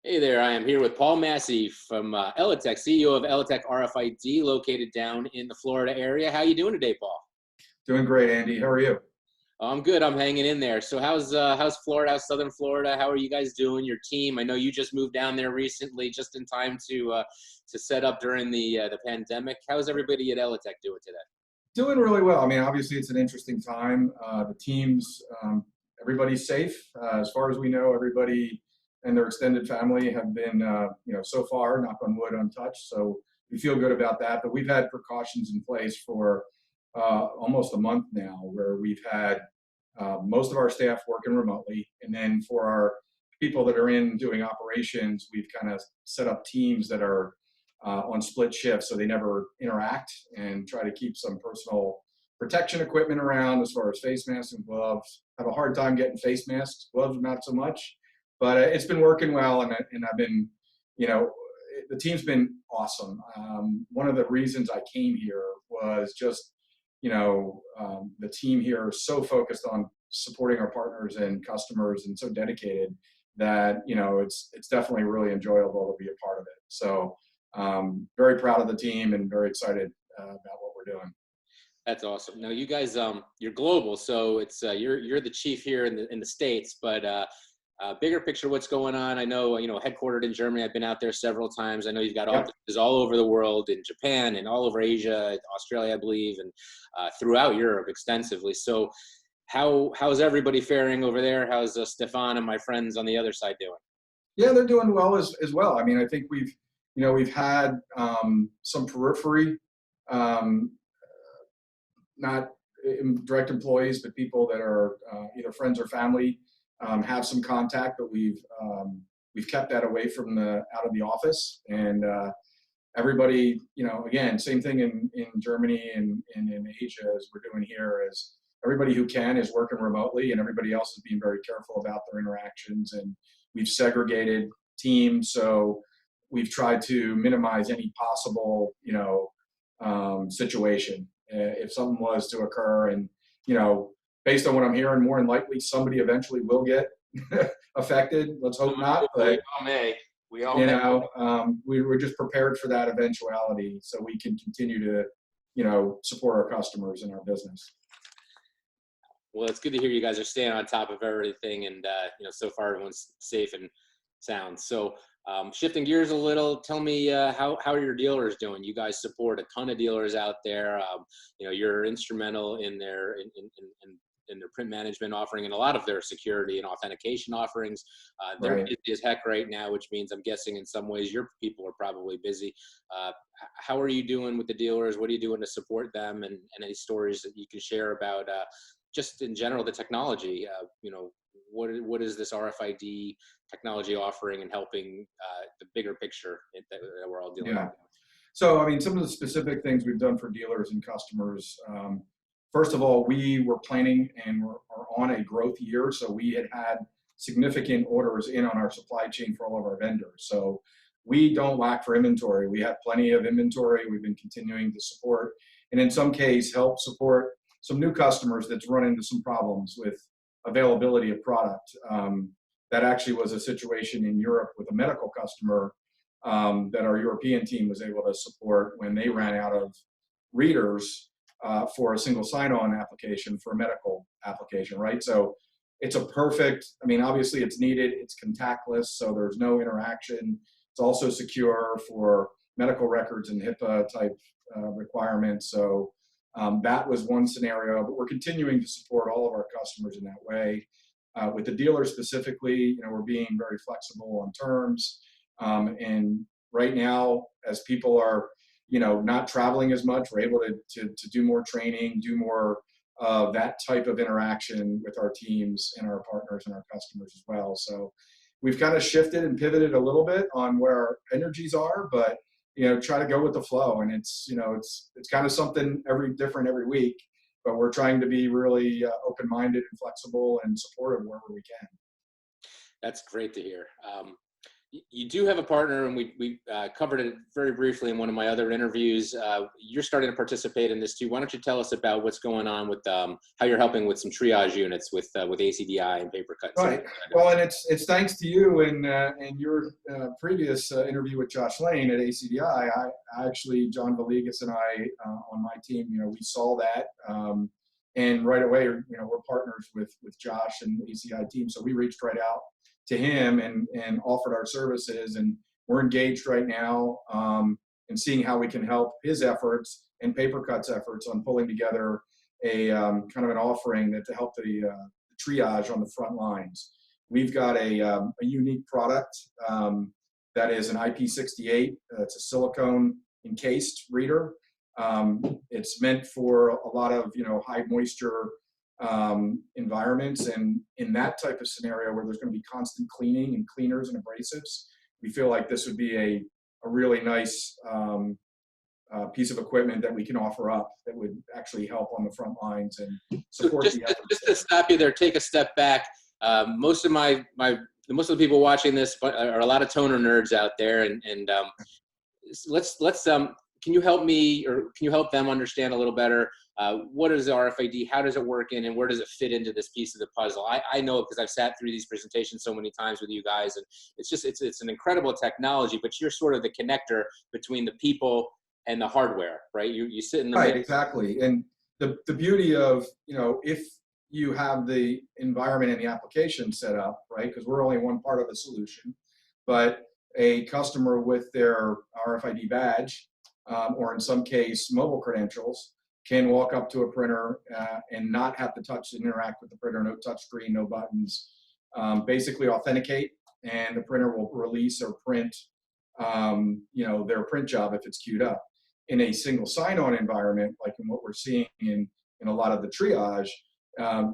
Hey there, I am here with Paul Massey from Elatec, CEO of Elatec RFID, located down in the Florida area. How you doing today, Paul? Doing great, Andy. How are you? I'm good. I'm hanging in there. So how's Florida? How's Southern Florida? How are you guys doing? Your team? I know you just moved down there recently, just in time to set up during the pandemic. How's everybody at Elatec doing today? Doing really well. I mean, obviously, it's an interesting time. The teams, everybody's safe. As far as we know, everybody and their extended family have been, so far, knock on wood, untouched. So we feel good about that. But we've had precautions in place for almost a month now, where we've had most of our staff working remotely, and then for our people that are in doing operations, we've kind of set up teams that are on split shifts so they never interact, and try to keep some personal protection equipment around as far as face masks and gloves. I have a hard time getting face masks, gloves not so much, but it's been working well, and I've been, the team's been awesome. One of the reasons I came here was just, the team here is so focused on supporting our partners and customers and so dedicated that, it's definitely really enjoyable to be a part of it. So very proud of the team and very excited about what we're doing. That's awesome. Now you guys, you're global, so it's you're the chief here in the States, but bigger picture, what's going on? I know, headquartered in Germany. I've been out there several times. I know you've got Yep. offices all over the world, in Japan and all over Asia, Australia, I believe, and throughout Europe extensively. So how's everybody faring over there? How's Stefan and my friends on the other side doing? Yeah, they're doing well as well. I mean, I think we've had some periphery, um, not direct employees, but people that are either friends or family, have some contact, but we've kept that away from out of the office. And everybody, again, same thing in Germany and in Asia as we're doing here, is everybody who can is working remotely, and everybody else is being very careful about their interactions. And we've segregated teams, so we've tried to minimize any possible, situation if something was to occur. And based on what I'm hearing, more than likely somebody eventually will get affected. Let's hope not, but We all may. We all may. we were just prepared for that eventuality, so we can continue to, support our customers and our business. Well, it's good to hear you guys are staying on top of everything, and so far everyone's safe and sound. So, shifting gears a little, tell me how are your dealers doing? You guys support a ton of dealers out there. You're instrumental in their print management offering and a lot of their security and authentication offerings. They're Right. busy as heck right now, which means I'm guessing in some ways your people are probably busy. How are you doing with the dealers? What are you doing to support them? And any stories that you can share about just in general the technology? What is this RFID technology offering and helping the bigger picture that we're all dealing Yeah. with? So, I mean, some of the specific things we've done for dealers and customers. First of all, we were planning and are on a growth year, so we had significant orders in on our supply chain for all of our vendors. So we don't lack for inventory. We have plenty of inventory. We've been continuing to support, and in some case, help support some new customers that's run into some problems with availability of product. That actually was a situation in Europe with a medical customer that our European team was able to support when they ran out of readers for a single sign-on application for a medical application, right? So it's obviously it's needed, it's contactless, so there's no interaction. It's also secure for medical records and HIPAA type requirements. So that was one scenario, but we're continuing to support all of our customers in that way. With the dealers specifically, we're being very flexible on terms. And right now, as people are, not traveling as much, we're able to do more training, do more that type of interaction with our teams and our partners and our customers as well. So we've kind of shifted and pivoted a little bit on where our energies are, but try to go with the flow. And it's kind of something different every week, but we're trying to be really open-minded and flexible and supportive wherever we can. That's great to hear. You do have a partner, and we covered it very briefly in one of my other interviews. You're starting to participate in this too. Why don't you tell us about what's going on with how you're helping with some triage units with ACDI and PaperCut? Right. Well, and it's thanks to you and your previous interview with Josh Lane at ACDI. I actually, John Villegas and I on my team, we saw that, and right away, we're partners with Josh and the ACDI team, so we reached right out to him and offered our services, and we're engaged right now in seeing how we can help his efforts and PaperCut's efforts on pulling together a kind of an offering to help the triage on the front lines. We've got a unique product that is an IP68. It's a silicone encased reader. It's meant for a lot of high moisture environments, and in that type of scenario where there's going to be constant cleaning and cleaners and abrasives, we feel like this would be a really nice piece of equipment that we can offer up that would actually help on the front lines and support just, the efforts. Just to stop you there, take a step back. Most of most of the people watching this are a lot of toner nerds out there, and can you help me, or can you help them understand a little better what is RFID, how does it work in, and where does it fit into this piece of the puzzle? I know it because I've sat through these presentations so many times with you guys, and it's an incredible technology, but you're sort of the connector between the people and the hardware, right? You sit in the right, middle. exactly. And the beauty of, if you have the environment and the application set up, right, because we're only one part of the solution, but a customer with their RFID badge, or in some case mobile credentials, can walk up to a printer and not have to touch and interact with the printer, no touch screen, no buttons, basically authenticate, and the printer will release or print their print job if it's queued up. In a single sign-on environment, like in what we're seeing in a lot of the triage,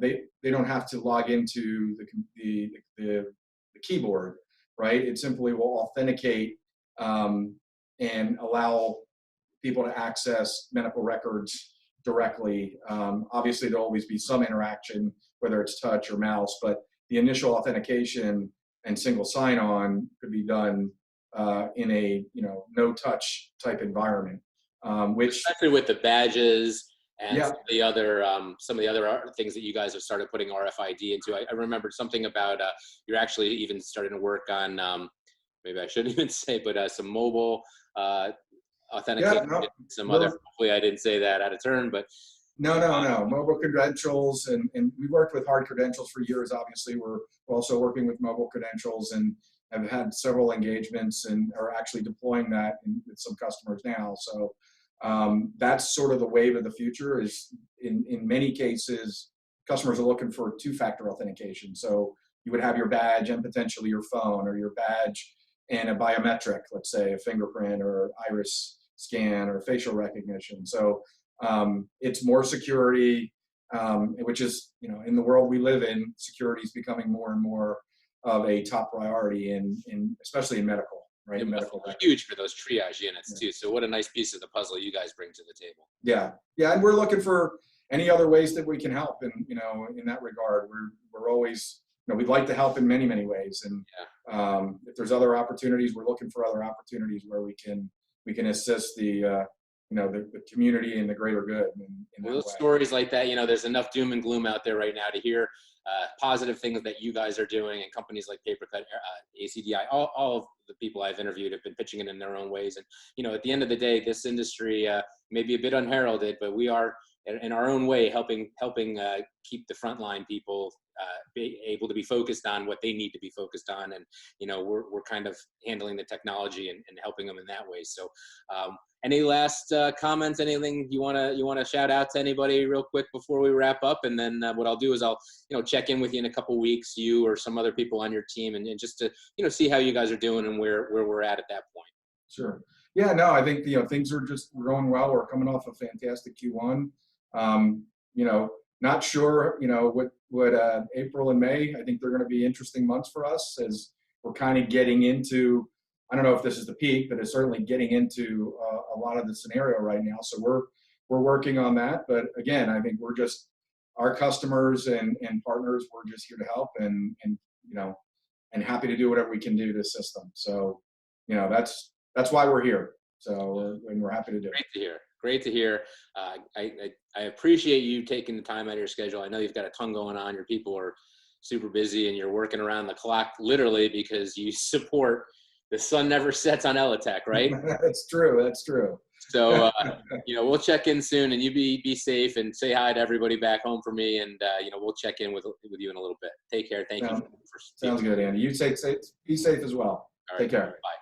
they don't have to log into the keyboard, right? It simply will authenticate and allow people to access medical records directly. Obviously, there'll always be some interaction, whether it's touch or mouse, but the initial authentication and single sign-on could be done in a no-touch type environment, which especially with the badges and yeah. some of the other things that you guys have started putting RFID into. I remembered something about you're actually even starting to work on, maybe I shouldn't even say, but some mobile authentication. Yeah, hopefully I didn't say that out of turn, but no. Mobile credentials, and we worked with hard credentials for years. Obviously, we're also working with mobile credentials and have had several engagements and are actually deploying that with some customers now. So that's sort of the wave of the future. Is in many cases, customers are looking for two-factor authentication. So you would have your badge and potentially your phone, or your badge and a biometric, let's say a fingerprint or iris scan or facial recognition. So it's more security, which is, in the world we live in, security is becoming more and more of a top priority, especially in medical, right? It medical must be huge for those triage units too. So what a nice piece of the puzzle you guys bring to the table. Yeah, and we're looking for any other ways that we can help, and in that regard, we're always, we'd like to help in many, many ways, and if there's other opportunities, we're looking for other opportunities where we can assist the community and the greater good. In those stories like that, there's enough doom and gloom out there right now to hear positive things that you guys are doing, and companies like PaperCut, ACDI, all of the people I've interviewed have been pitching it in their own ways. And, at the end of the day, this industry may be a bit unheralded, but we are in our own way helping keep the frontline people be able to be focused on what they need to be focused on. And, we're kind of handling the technology and helping them in that way. So any last comments, anything you want to shout out to anybody real quick before we wrap up? And then what I'll do is I'll, check in with you in a couple weeks, you or some other people on your team, and just to, see how you guys are doing and where we're at that point. Sure. Yeah, no, I think, things are just going well. We're coming off a fantastic Q1. Not sure, what April and May, I think they're going to be interesting months for us, as we're kind of getting into, I don't know if this is the peak, but it's certainly getting into a lot of the scenario right now. So we're working on that. But again, I think we're just, our customers and partners, we're just here to help and and happy to do whatever we can do to assist them. So, you know, that's why we're here. So, and we're happy to do it. Great to hear. Great to hear. I appreciate you taking the time out of your schedule. I know you've got a ton going on. Your people are super busy, and you're working around the clock, literally, because you support the sun never sets on Elatec, right? That's true. That's true. So, you know, we'll check in soon, and you be safe, and say hi to everybody back home for me. And, you know, we'll check in with you in a little bit. Take care. Thank you. Sounds good, Andy. You be safe as well. All right. Take care. Bye.